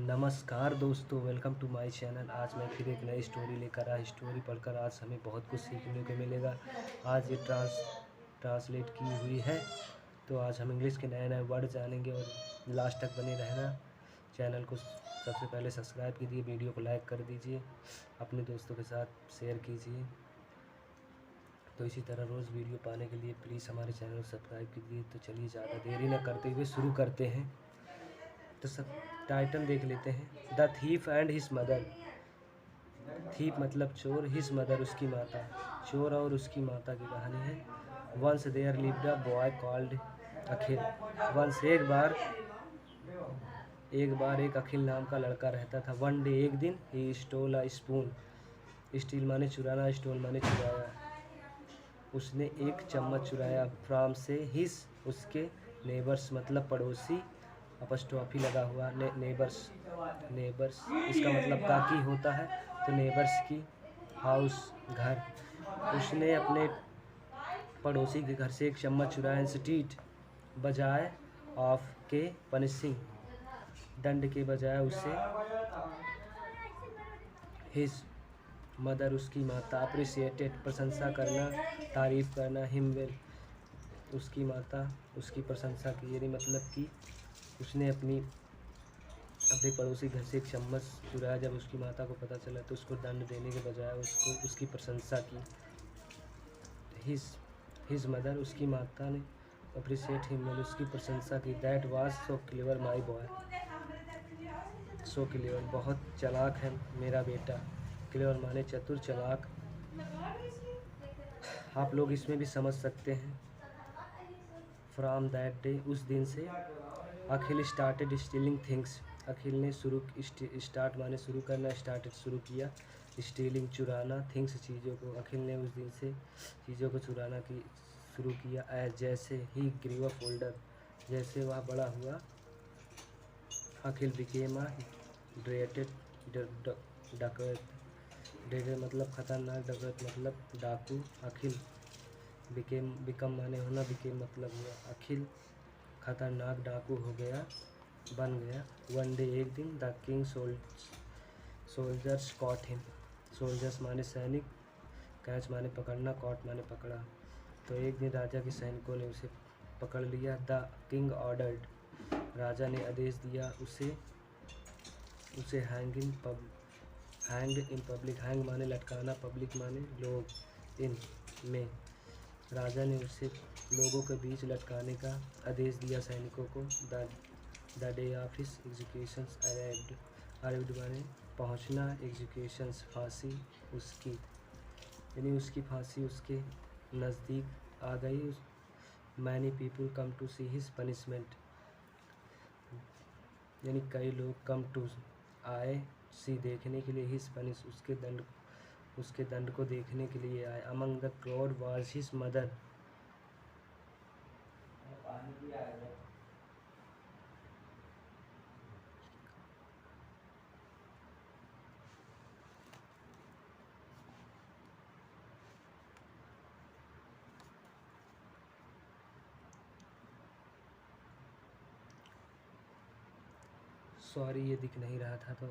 नमस्कार दोस्तों, welcome to my channel. आज मैं फिर एक नई स्टोरी लेकर आया। स्टोरी पढ़कर आज हमें बहुत कुछ सीखने को मिलेगा। आज ये ट्रांसलेट की हुई है, तो आज हम इंग्लिश के नए नए वर्ड जानेंगे और लास्ट तक बने रहना। चैनल को सबसे पहले सब्सक्राइब कीजिए, वीडियो को लाइक कर दीजिए, अपने दोस्तों के साथ शेयर कीजिए। तो इसी तरह रोज़ वीडियो पाने के लिए प्लीज़ हमारे चैनल को सब्सक्राइब कीजिए। तो चलिए ज़्यादा देरी न करते हुए शुरू करते हैं। तो सब टाइटल देख लेते हैं। The thief and his mother. Thief मतलब चोर, हिज मदर उसकी माता। चोर और उसकी माता की कहानी है। Once there lived a boy called Akhil. Once एक बार एक अखिल नाम का लड़का रहता था। वन डे एक दिन he stole a spoon. Steel माने चुराना, स्टोल माने चुराया। उसने एक चम्मच चुराया। फ्राम से हिज उसके। नेबर्स मतलब पड़ोसी। अपस्ट्रॉफी लगा हुआ। नेबर्स इसका मतलब काकी होता है, तो नेबर्स की हाउस घर। उसने अपने पड़ोसी के घर से एक चम्मच चुराया। इंस्टीट बजाय ऑफ के पनिशिंग, दंड के बजाय उसे हिज मदर उसकी माता अप्रिशिएटेड प्रशंसा करना, तारीफ़ करना। हिम वेल उसकी माता उसकी प्रशंसा की, यानी मतलब कि उसने अपने पड़ोसी घर से एक चम्मच चुराया। जब उसकी माता को पता चला तो उसको दंड देने के बजाय उसकी प्रशंसा की। हिज मदर उसकी माता ने अप्रिशिएट हिम वेल उसकी प्रशंसा की। That was so clever my boy. So clever बहुत चालाक है मेरा बेटा। क्लेवर माने चतुर, चालाक। आप लोग इसमें भी समझ सकते हैं। फ्रॉम दैट डे उस दिन से अखिल स्टार्टेड स्टीलिंग थिंग्स। अखिल ने स्टार्ट माने शुरू करना, स्टार्टेड शुरू किया। स्टीलिंग चुराना, थिंग्स चीज़ों को। अखिल ने उस दिन से चीज़ों को चुराना की शुरू किया। एज जैसे ही ग्रीव अप ओल्डर, जैसे वह बड़ा हुआ। अखिल बिकेम अ ड्रेटेड डकैत। ड्रेटेड मतलब खतरनाक, डकैत मतलब डाकू। अखिल बिकम माने होना, बिकेम मतलब हुआ। अखिल खतरनाक डाकू हो गया, बन गया। वन डे एक दिन the king soldiers cot him. Soldiers माने सैनिक, कैच माने पकड़ना, कॉट माने पकड़ा। तो एक दिन राजा के सैनिकों ने उसे पकड़ लिया। द किंग ऑर्डर्ड, राजा ने आदेश दिया उसे हैंग इन पब्लिक। हैंग माने लटकाना, पब्लिक माने लोग, इन में। राजा ने उसे लोगों के बीच लटकाने का आदेश दिया सैनिकों को। The day of his execution arrived माने पहुंचना, एग्जीक्यूशन फांसी उसकी, यानी उसकी फांसी उसके नज़दीक आ गई। Many people come to see his punishment, यानी कई लोग कम टू आए, सी देखने के लिए, हिज पनिश उसके दंड को देखने के लिए आए। Among the crowd was his mother. Sorry, ये दिख नहीं रहा था, तो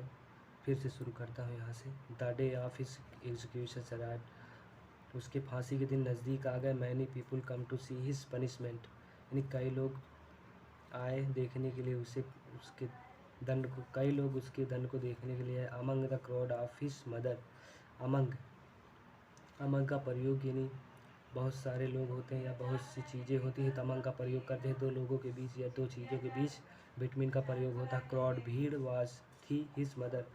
फिर से शुरू करता हूँ यहाँ से। The day of his execution arrived, उसके फांसी के दिन नज़दीक आ गए। Many people come to see his punishment, यानी कई लोग आए देखने के लिए उसके दंड को। कई लोग उसके दंड को देखने के लिए आए। Among the crowd of his mother. Among का प्रयोग यानी बहुत सारे लोग होते हैं या बहुत सी चीज़ें होती हैं, तो अमंग का प्रयोग करते हैं दो लोगों के बीच या दो चीज़ों के बीच। बिटवीन का प्रयोग होता है। क्राउड भीड़, वाज थी हिज मदर,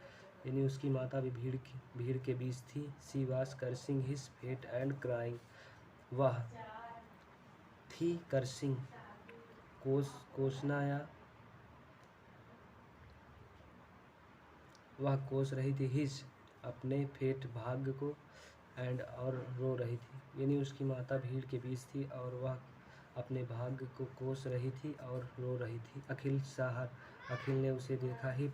यानी उसकी माता भी भीड़ के बीच थी। She was cursing his fate and crying, वह थी कर्सिंग कोसना या वह कोस रही थी, हिज अपने फेट भाग्य को, एंड और रो रही थी, यानी उसकी माता भीड़ के बीच थी और वह अपने भाग्य को कोस रही थी और रो रही थी। अखिल साहर, अखिल ने उसे देखा। He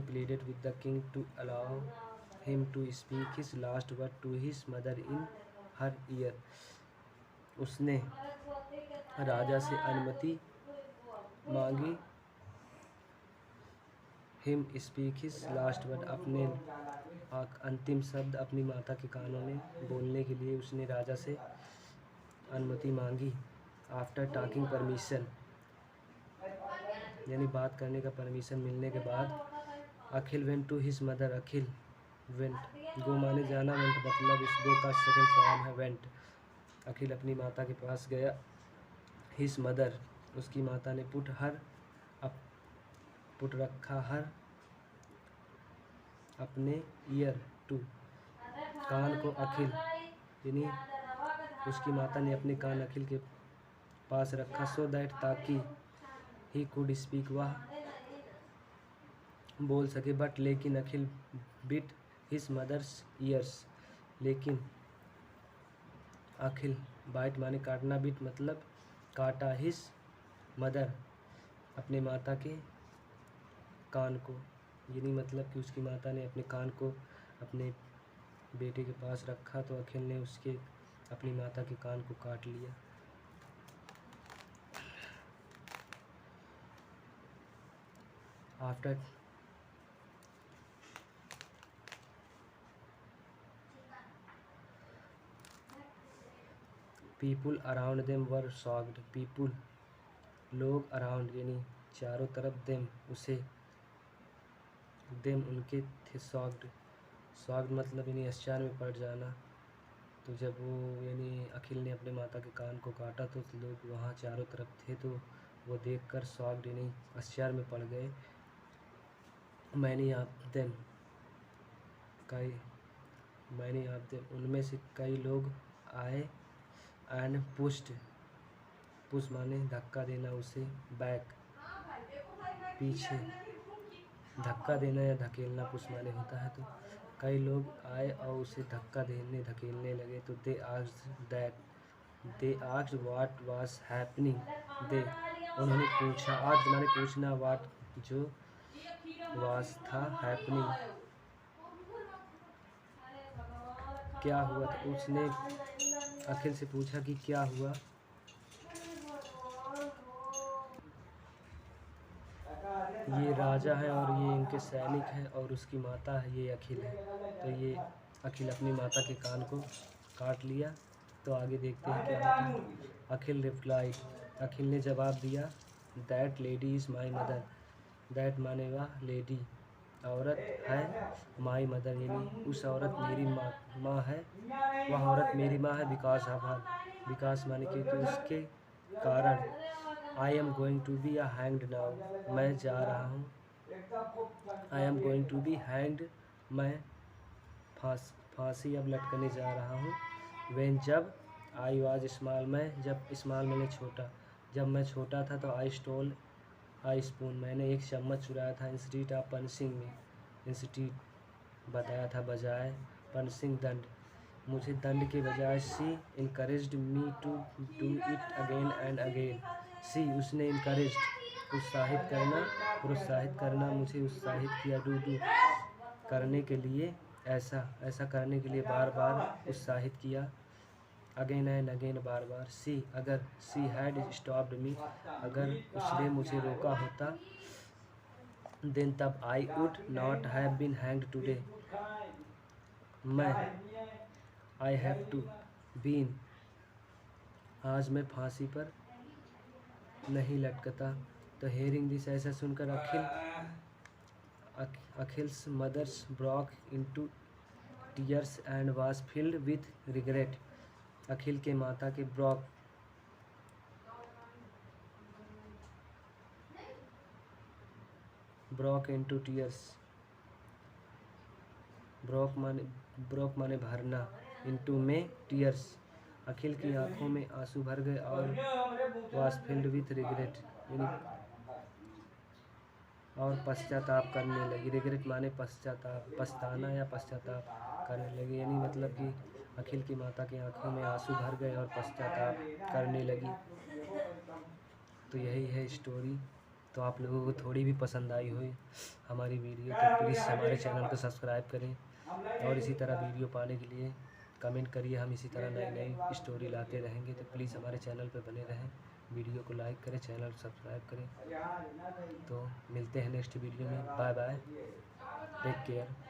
pleaded with the king to allow him to speak his last word to his mother in her ear. उसने राजा से अनुमति मांगी him speak his last word, अपने अंतिम शब्द अपनी माता के कानों में बोलने के लिए उसने राजा से अनुमति मांगी। आफ्टर टाकिंग परमिशन, यानी बात करने का परमिशन मिलने के बाद Akhil went to his mother, Akhil went, go माने जाना, वेंट मतलब इस गो का सेकंड फॉर्म है वेंट। अखिल अपनी माता के पास गया। हिज मदर, उसकी माता ने पुट हर, पुट रखा हर, अपने ईयर टू, कान को अखिल, यानी उसकी माता ने अपने कान अखिल के पास रखा। सो दैट, ताकि ही कुड स्पीक, वह बोल सके। बट लेकिन अखिल बिट हिज मदर्स ईयर्स, लेकिन अखिल, बाइट माने काटना, बिट मतलब काटा, हिज मदर अपने माता के कान को, यानी मतलब कि उसकी माता ने अपने कान को अपने बेटे के पास रखा तो अखिल ने उसके अपनी माता के कान को काट लिया। After people around them were shocked, people लोग, अराउंड यानी चारों तरफ, देम उसे, देम उनके थे, शॉक्ड, शॉक्ड मतलब यानी आश्चर्य में पड़ जाना। तो जब वो यानी अखिल ने अपने माता के कान को काटा तो लोग वहाँ चारों तरफ थे तो वो देखकर शॉक्ड यानी आश्चर्य में पड़ गए। मैनी ऑफ देम, कई, मैनी ऑफ देम उनमें से कई लोग आए। एंड पुश्ड, पुश माने धक्का देना उसे, बैक पीछे, धक्का देना या धकेलना पुश माने होता है। तो कई लोग आए और उसे धक्का देने धकेलने लगे। तो they asked that, they asked what was happening, they उन्होंने पूछा, आस्क्ड माने पूछना, व्हाट जो, वाज था, हैपनिंग क्या हुआ। तो उसने अखिल से पूछा कि क्या हुआ। ये राजा है और ये इनके सैनिक हैं और उसकी माता है, ये अखिल है। तो ये अखिल अपनी माता के कान को काट लिया। तो आगे देखते हैं क्या होता है। अखिल रिप्लाई, अखिल ने जवाब दिया, that lady is my mother, that माने वह लेडी औरत है, माई मदर यानी उस औरत मेरी माँ है, वह औरत मेरी माँ है। बिकॉज ऑफ हर, बिकॉज माने क्योंकि उसके कारण। I am going to be hanged now, मैं जा रहा हूँ। I am going to be hanged, मैं फांसी अब लटकने जा रहा हूँ। वेन जब, आई वाज स्मॉल, मैं जब स्मॉल मैंने छोटा, जब मैं छोटा था तो आई स्टोल आई स्पून, मैंने एक चम्मच चुराया था। इंस्टीट्यूट ऑफ पनिशिंग में, इंस्टीट्यूट बताया था बजाय, पनिशिंग दंड, मुझे दंड के बजाय। She encouraged me to do it again and again, she उसने इनकरेज्ड उत्साहित करना, प्रोत्साहित करना, मुझे उत्साहित किया, डू करने के लिए, ऐसा करने के लिए बार बार उत्साहित किया। अगेन एंड अगेन बार बार। सी अगर, सी हैड स्टॉप्ड मी, अगर उसने मुझे रोका होता, देन तब, I would not have been hanged today, मैं, आई हैव टू बीन, आज मैं फांसी पर नहीं लटकता। तो हेयरिंग दिस, ऐसा सुनकर Akhil's mother's broke into tears and was filled with regret, Akhil के माता के ब्रॉक इनटू टीयर्स, ब्रॉक माने भरना, इनटू में टीयर्स, अखिल की आंखों में आंसू भर गए। और वाज फिल्ड विथ रिग्रेट यानी और पश्चाताप करने लगी। रिग्रेट माने पश्चाताप, पछताना या पश्चाताप करने लगी, यानी मतलब कि अखिल की माता की आंखों में आंसू भर गए और पश्चाताप करने लगी। तो यही है स्टोरी। तो आप लोगों को थोड़ी भी पसंद आई हो हमारी वीडियो तो प्लीज़ हमारे चैनल को सब्सक्राइब करें और इसी तरह वीडियो पाने के लिए कमेंट करिए। हम इसी तरह नई नई स्टोरी लाते रहेंगे, तो प्लीज़ हमारे चैनल पर बने रहें। वीडियो को लाइक करें, चैनल को सब्सक्राइब करें। तो मिलते मिलते हैं नेक्स्ट वीडियो में। Bye bye, take care.